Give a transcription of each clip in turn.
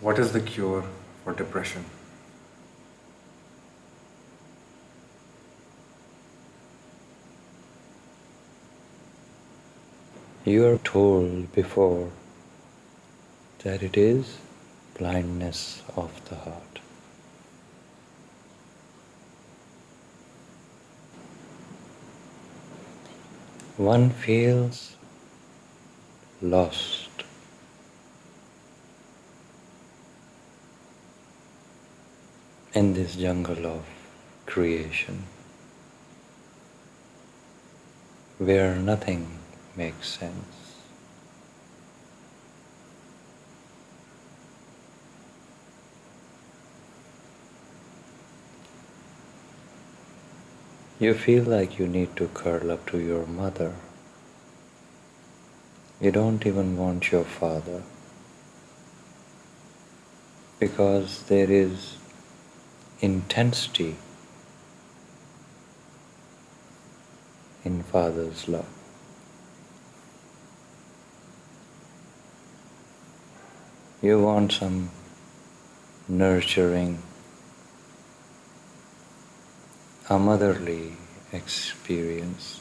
What is the cure for depression? You were told before that it is blindness of the heart. One feels lost in this jungle of creation where nothing makes sense. You feel like you need to curl up to your mother. You don't even want your father because there is intensity in father's love. You want some nurturing, a motherly experience.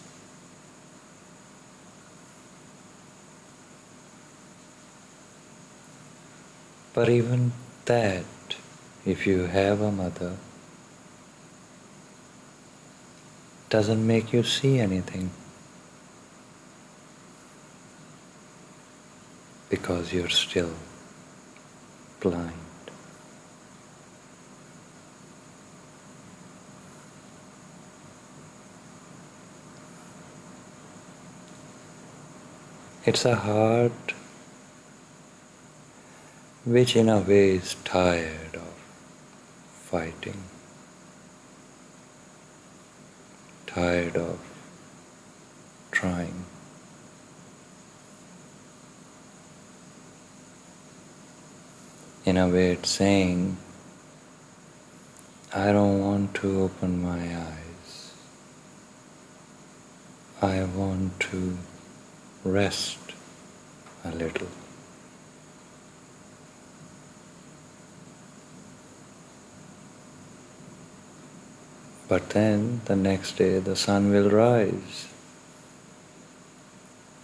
But even that, if you have a mother, doesn't make you see anything because you're still blind. It's a heart which in a way is tired of fighting, tired of trying. In a way it's saying, I don't want to open my eyes. I want to rest a little. But then the next day the sun will rise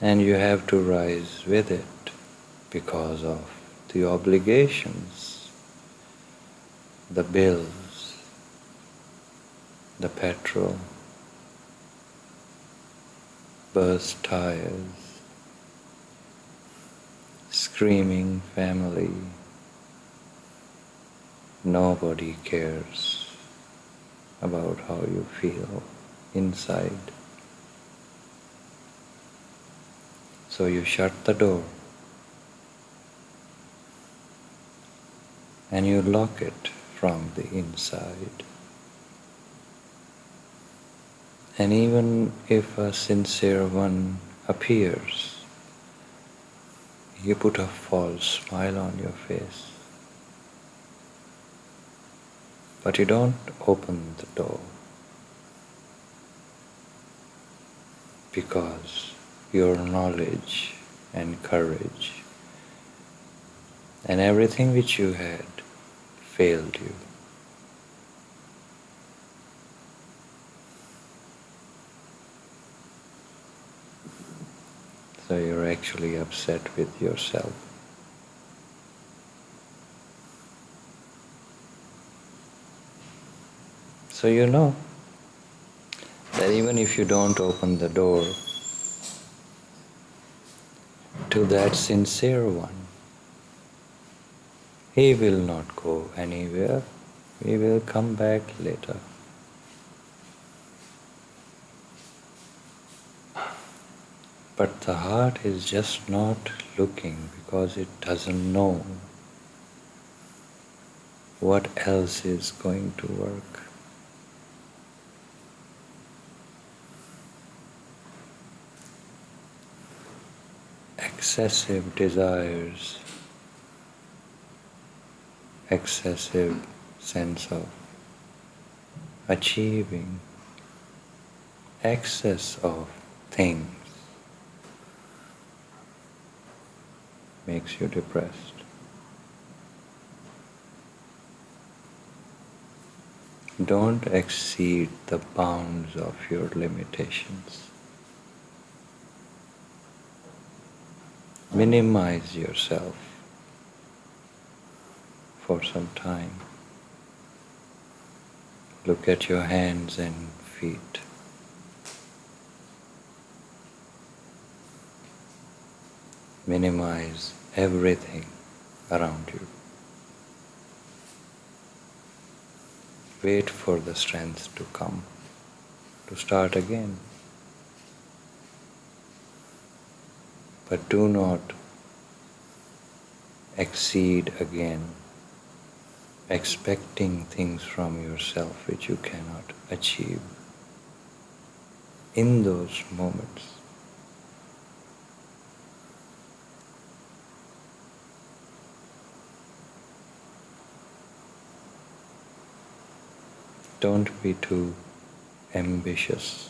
and you have to rise with it because of the obligations, the bills, the petrol, burst tires, screaming family. Nobody cares about how you feel inside. So you shut the door and you lock it from the inside. And even if a sincere one appears, you put a false smile on your face. But you don't open the door because your knowledge and courage and everything which you had failed you. So you're actually upset with yourself. So you know that even if you don't open the door to that sincere one, he will not go anywhere. He will come back later. But the heart is just not looking because it doesn't know what else is going to work. Excessive desires, excessive sense of achieving, excess of things makes you depressed. Don't exceed the bounds of your limitations. Minimize yourself for some time. Look at your hands and feet. Minimize everything around you. Wait for the strength to come, to start again. But do not exceed again, expecting things from yourself which you cannot achieve. In those moments, don't be too ambitious.